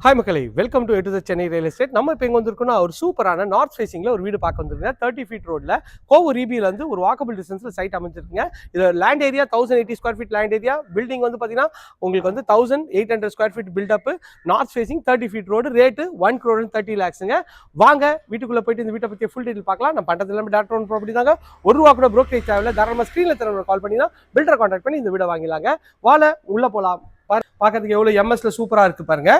Hi மக்களே, welcome to a to the Chennai real estate. நம்ம இப்போ எங்கே வந்திருக்கோம்னா ஒரு சூப்பரான நார்த் ஃபேசிங்கில் ஒரு வீடு பார்க்க வந்துருங்க. 30 ஃபீட் ரோடில் கோவூர் இபியிலேருந்து ஒரு வாக்கபிள் டிஸ்டன்ஸில் சைட் அமைஞ்சிருக்குங்க. இதில் land area 1080 square feet land area. Building வந்து பார்த்தீங்கன்னா உங்களுக்கு வந்து 1800 square feet buildup. North facing 30 feet road. Rate 1,30,00,000. வாங்க வீட்டுக்குள்ளே போயிட்டு இந்த வீட்டை பற்றி ஃபுல் டீட்டெயில் பார்க்கலாம். நம்ம பண்ணுறது எல்லாமே டாக்டர் ஒன் ப்ராப்பர்ட்டி தாங்க. ₹1 கூட ப்ரோக்கரேஜ் தேவையில்லை. தாராளமாக ஸ்க்ரீனில் தர கால் பண்ணினா பில்டரை கான்டாக்ட் பண்ணி இந்த வீடை வாங்கிடலாங்க. வாழை உள்ளே போகலாம். பார்க்கறதுக்கு எவ்வளோ எம்எஸ்ல சூப்பராக இருக்குது பாருங்க.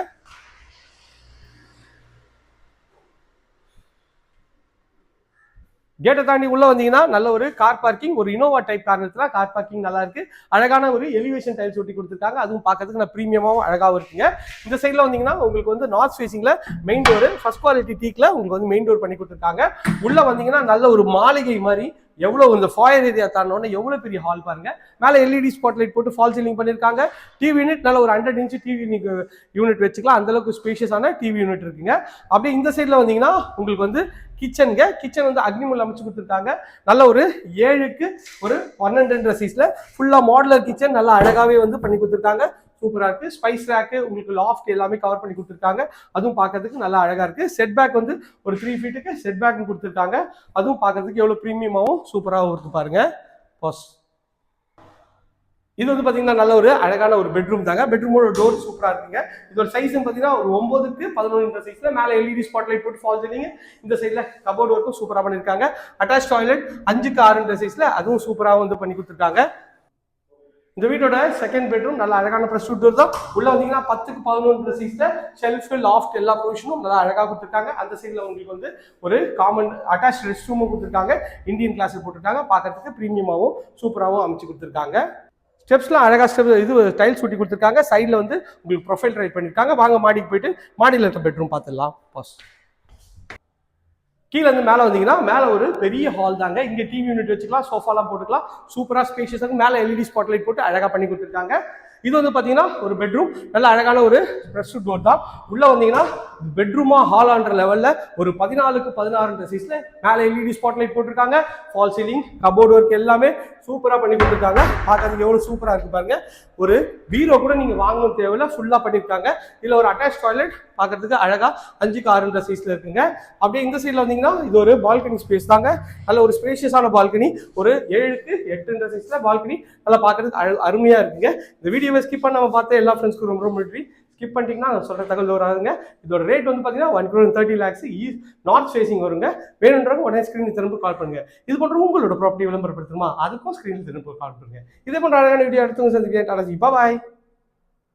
கேட்டை தாண்டி உள்ள வந்தீங்கன்னா நல்ல ஒரு கார் பார்க்கிங், ஒரு இனோவா டைப் கார் இருக்குன்னா கார் பார்க்கிங் நல்லா இருக்கு. அழகான ஒரு எலிவேஷன் டைல்ஸ் ஒட்டி கொடுத்துருக்காங்க. அதுவும் பார்க்கறதுக்கு நான் ப்ரீமியமாகவும் அழகாகவும் இருக்குங்க. இந்த சைடில் வந்தீங்கன்னா உங்களுக்கு வந்து நார்த் ஃபேசிங்ல மெயின் டோர் ஃபர்ஸ்ட் குவாலிட்டி டீக்ல உங்களுக்கு வந்து மெயின் டோர் பண்ணி கொடுத்துருக்காங்க. உள்ள வந்தீங்கன்னா நல்ல ஒரு மாளிகை மாதிரி எவ்வளவு இந்த ஃபாயர் ஏரியா தாண்டோன்னா எவ்வளவு பெரிய ஹால் பாருங்க. மேலே எல்இடி ஸ்பாட்லைட் போட்டு ஃபால் சீலிங் பண்ணியிருக்காங்க. டிவி யூனிட் நல்ல ஒரு 100 இன்ச் டிவி யூனிட் வச்சுக்கலாம். அந்த அளவுக்கு ஸ்பேஷியஸான டிவி யூனிட் இருக்குங்க. அப்படியே இந்த சைட்ல வந்தீங்கன்னா உங்களுக்கு வந்து கிச்சன் வந்து அக்னிமுல் அமைச்சு கொடுத்துருக்காங்க. நல்ல ஒரு 7க்கு ஒரு 12 சைஸ்ல ஃபுல்லா மாடுலர் கிச்சன் நல்லா அழகாவே வந்து பண்ணி கொடுத்துருக்காங்க. சூப்பரா இருக்கு. ஸ்பைஸ் ரேக்கு உங்களுக்கு லாஃப்ட் எல்லாமே கவர் பண்ணி கொடுத்துருக்காங்க. அதுவும் பார்க்கறதுக்கு நல்லா அழகா இருக்கு. செட் பேக் வந்து ஒரு 3 ஃபீட்டுக்கு செட் பேக் கொடுத்துருக்காங்க. அதுவும் பார்க்கறதுக்கு எவ்வளவு ப்ரீமியமாவும் சூப்பராகவும் இருக்கு பாருங்க. இது வந்து பாத்தீங்கன்னா நல்ல ஒரு அழகான ஒரு பெட்ரூம் தாங்க. பெட்ரூமோட டோர் சூப்பரா இருக்குங்க. இதோட சைஸ் பாத்தீங்கன்னா ஒரு 9க்கு 11 சைஸ்ல மேல எல்இடி ஸ்பாட்லைட் போட்டு ஃபால் சீலிங். இந்த சைட்ல கபோர்ட் ஒர்க்கும் சூப்பரா பண்ணிருக்காங்க. அட்டாச் டாய்லெட் 5க்கு 6 சைஸ்ல அதுவும் சூப்பரா வந்து பண்ணி கொடுத்துருக்காங்க. இந்த வீட்டோட செகண்ட் பெட்ரூம் நல்ல அழகான ப்ரெஸ் டோர் தான். உள்ள வந்தீங்கன்னா 10க்கு 11 சைஸ்ல ஷெல்ஃப் லாஃப்ட் எல்லா ப்ரொவிஷனும் நல்லா அழகா கொடுத்துருக்காங்க. அந்த சைட்ல உங்களுக்கு வந்து ஒரு காமன் அட்டாச் ரெஸ்ட் ரூமும் கொடுத்துருக்காங்க. இந்தியன் கிளாஸ் போட்டுருக்காங்க. பார்க்கறதுக்கு ப்ரீமியமாகவும் சூப்பராகவும் அமைச்சு கொடுத்துருக்காங்க. ஸ்டெப்ஸ்லாம் அழகா இது டைல்ஸ் ஒட்டி கொடுத்துருக்காங்க. சைடில் வந்து உங்களுக்கு ப்ரொஃபைல் ரைட் பண்ணியிருக்காங்க. வாங்க மாடிக்கு போயிட்டு மாடியில் இருக்க பெட்ரூம் பார்த்துடலாம். கீழே இருந்து மேலே வந்தீங்கன்னா மேலே ஒரு பெரிய ஹால் தாங்க. இங்கே டிவி யூனிட் வச்சுக்கலாம், சோஃபாலாம் போட்டுக்கலாம். சூப்பராக ஸ்பேஷியஸாக மேலே எல்இடி ஸ்பாட்லைட் போட்டு அழகாக பண்ணி கொடுத்துருக்காங்க. இது வந்து பார்த்தீங்கன்னா ஒரு பெட்ரூம் நல்ல அழகான ஒரு ப்ரெஸ் டோர் தான். உள்ள வந்தீங்கன்னா பெட்ரூமா ஹாலான்ற லெவலில் ஒரு 14க்கு 16 சைஸ்ல மேலே எல்இடி ஸ்பாட்லைட் போட்டிருக்காங்க. ஃபால் சீலிங் கபோர்ட் ஒர்க் எல்லாமே சூப்பராக பண்ணி கொடுத்துருக்காங்க. பார்க்கறதுக்கு எவ்வளோ சூப்பராக இருக்கு பாருங்க. ஒரு பீரோ கூட நீங்கள் வாங்கணும் தேவையில்லை, ஃபுல்லாக பண்ணியிருக்காங்க. இதில் ஒரு அட்டாச் டாய்லெட் பார்க்கறதுக்கு அழகா 5க்கு 6 சைஸ்ல இருக்குங்க. அப்படியே இந்த சைட்ல வந்தீங்கன்னா இது ஒரு பால்கனி ஸ்பேஸ் தாங்க. நல்ல ஒரு ஸ்பேஷியஸான பால்கனி, ஒரு 7க்கு 8 சைஸ்ல பால்கனி நல்லா பார்க்கறதுக்கு அருமையா இருக்குங்க. இந்த வீடியோவை ஸ்கிப் பண்ணாம பார்த்த எல்லா ஃப்ரெண்ட்ஸ்க்கும் ரொம்ப ரொம்ப நன்றி. ஸ்கிப் பண்ணிட்டீங்கன்னா நான் சொல்ற தகவல் வராதுங்க. இதோட ரேட் வந்து பார்த்தீங்கன்னா 1,30,00,000 நார்த் ஃபேசிங் வருங்க. வேணுன்றவங்க உடனே ஸ்கிரீன் திரும்ப கால் பண்ணுங்க. இது போன்ற உங்களோட ப்ராப்பர்ட்டி விளம்பரப்படுத்துமா அதுக்கும் ஸ்கிரீனில் திரும்ப கால் பண்ணுங்க. இதே போன்ற அழகான வீடியோ எடுத்து சந்திக்கிறேன். பாய்.